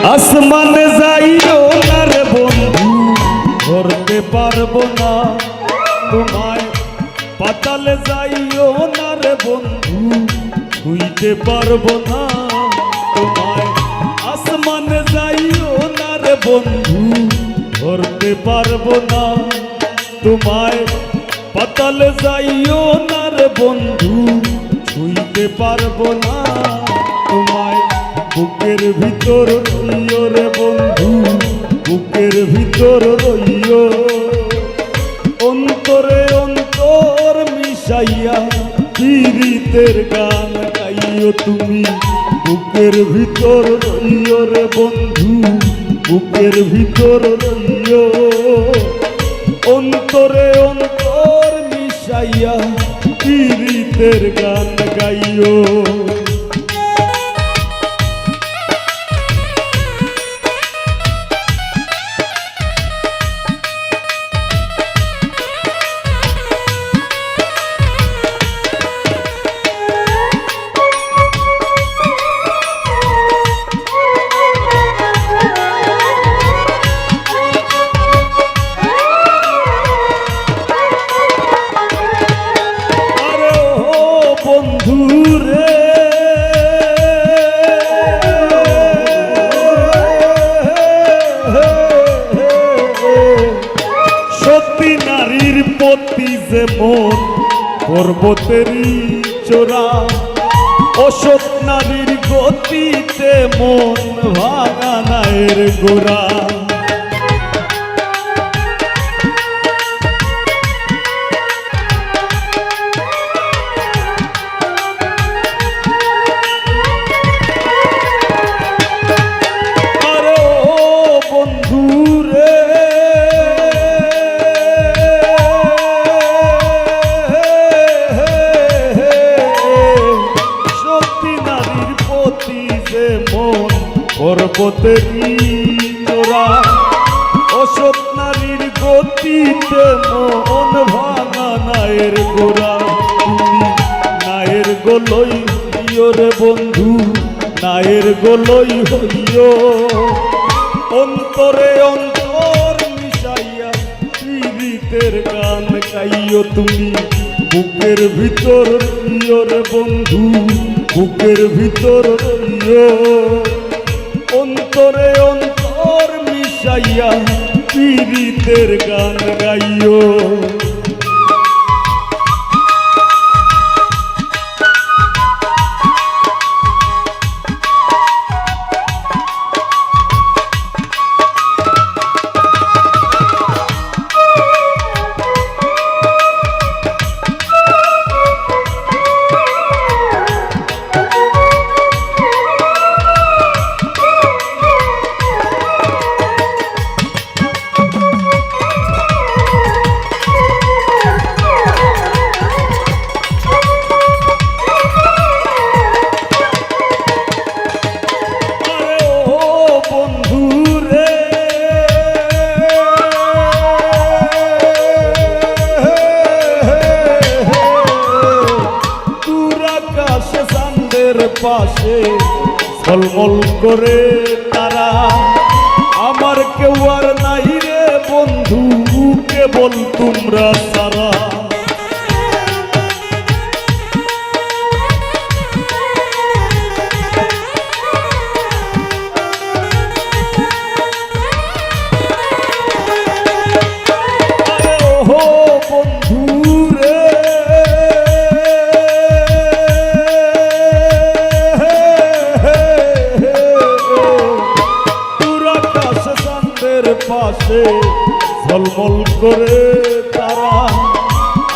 আসমানে যাইও না রে বন্ধু, ধরতে পারবো না তোমায়। পাতালে যাইও না রে বন্ধু, ছুঁইতে পারবো না তোমায়। আসমানে যাইও না রে বন্ধু, ধরতে পারবো না তোমায়। পাতালে যাইও না রে বন্ধু, ছুঁইতে পারবো না তোমায়। বুকের ভিতর রইও রে বন্ধু, বুকের ভিতর রইও। অন্তরে অন্তর মিশাইয়া পীড়িতের গান গাইও তুমি। বুকের ভিতর রইও রে বন্ধু, বুকের ভিতর রইও। অন্তরে অন্তর মিশাইয়া পীড়িতের গান গাইও। বন্ধুরে সত্যি নারীর প্রতি যে মন পর্বতেরই চোরা, অসৎ নারীর গতিতে মন ভাঙা নায়ের গোড়া। পর্বতেরই চোরা, অসৎ নারীর গতিতে মন ভাঙা নায়ের গোড়া। তুমি নায়ের গোলই হইও রে বন্ধু, নায়ের গোলই হইও। অন্তরে অন্তর মিশাইয়া পীড়িতের গান গাইও তুমি। বুকের ভিতর রইও রে বন্ধু, বুকের ভিতর রইও। অন্তরে অন্তর মিশাইয়া পীড়িতের গান গাইও। পাশে ঝলমল করে তারা, আমার কেউ আর নাই রে বন্ধু, কেবল তোমরা সারা। পাশে ঝলমল করে তারা,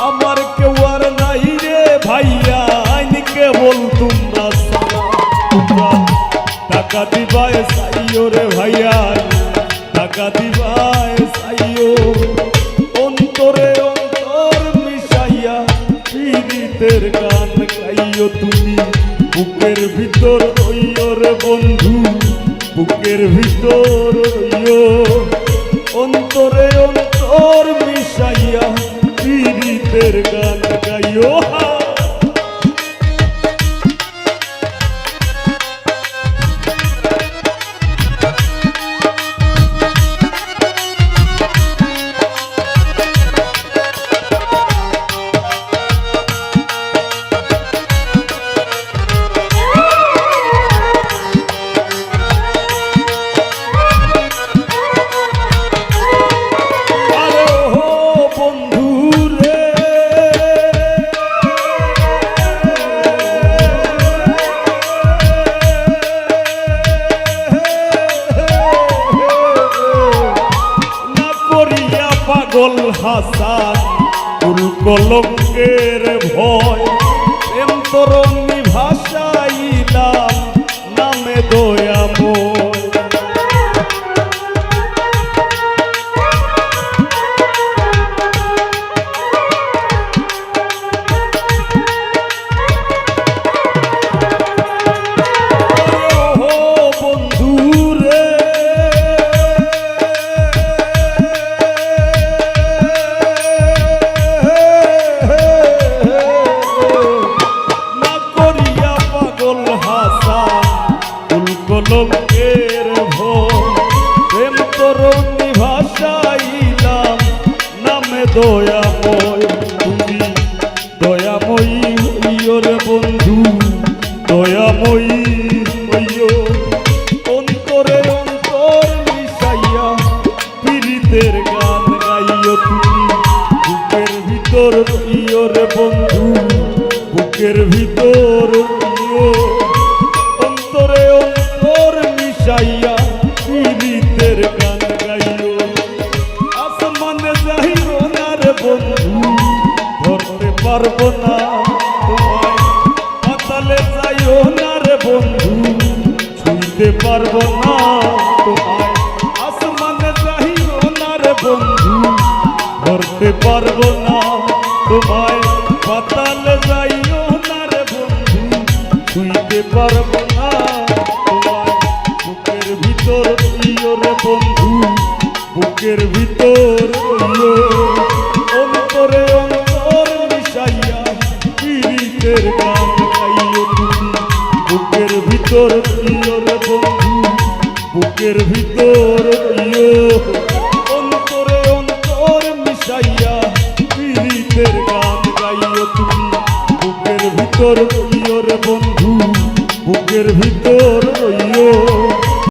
আমার কেউ আর নাই রে ভাইয়া, আইন কেবল তোমরা সারা। তোমরা টাকা দিবায় চাইও রে ভাইয়া, টাকা দিবায় চাইও। অন্তরে অন্তর মিশাইয়া পীড়িতের গান গাইও তুমি। বুকের ভিতর রইও রে বন্ধু, বুকের ভিতর রইও। অন্তরে অন্তর মিশাইয়া পীড়িতের গান গাইও। পাগল হাসান কুল কলঙ্কের ভয় প্রেম তরঙ্গি ভাষাইলাম নামে দয়াময় কলঙ্কের ভয় প্রেম তরঙ্গি ভাষাইলাম নামে দয়াময় তুমি দয়াময়ী হইও রে বন্ধু দয়াময়ী হইও অন্তরে অন্তর মিশাইয়া পীড়িতের গান গাইও তুমি বুকের ভিতর ইয়ো রে বন্ধু বুকের ভিতর ইয়ো অন্তরে অন্তর মিশাইয়া পীড়িতের গান গাইও আসমানে যাইও না রে বন্ধু ধরতে পারবো না তোমায় পাতালে যাইও না রে বন্ধু ছুঁইতে পারবো না তোমায় আসমানে যাইও না রে বন্ধু ধরতে পারবো না তোমায় পাতালে যাইও না রে বন্ধু ছুঁইতে পারবো না তোমায় বুকের ভিতর ইয়ো রে বন্ধু বুকের ভিতর ইয়ো অন্তরে অন্তর মিশাইয়া পীড়িতের গান গাইও তুমি বুকের ভিতর ইয়ো রে বন্ধু বুকের ভিতর ইয়ো অন্তরে অন্তর মিশাইয়া পীড়িতের গান গাইও তুমি বুকের ভিতর ইয়ো রে বন্ধু বুকের ভিতর ইয়ো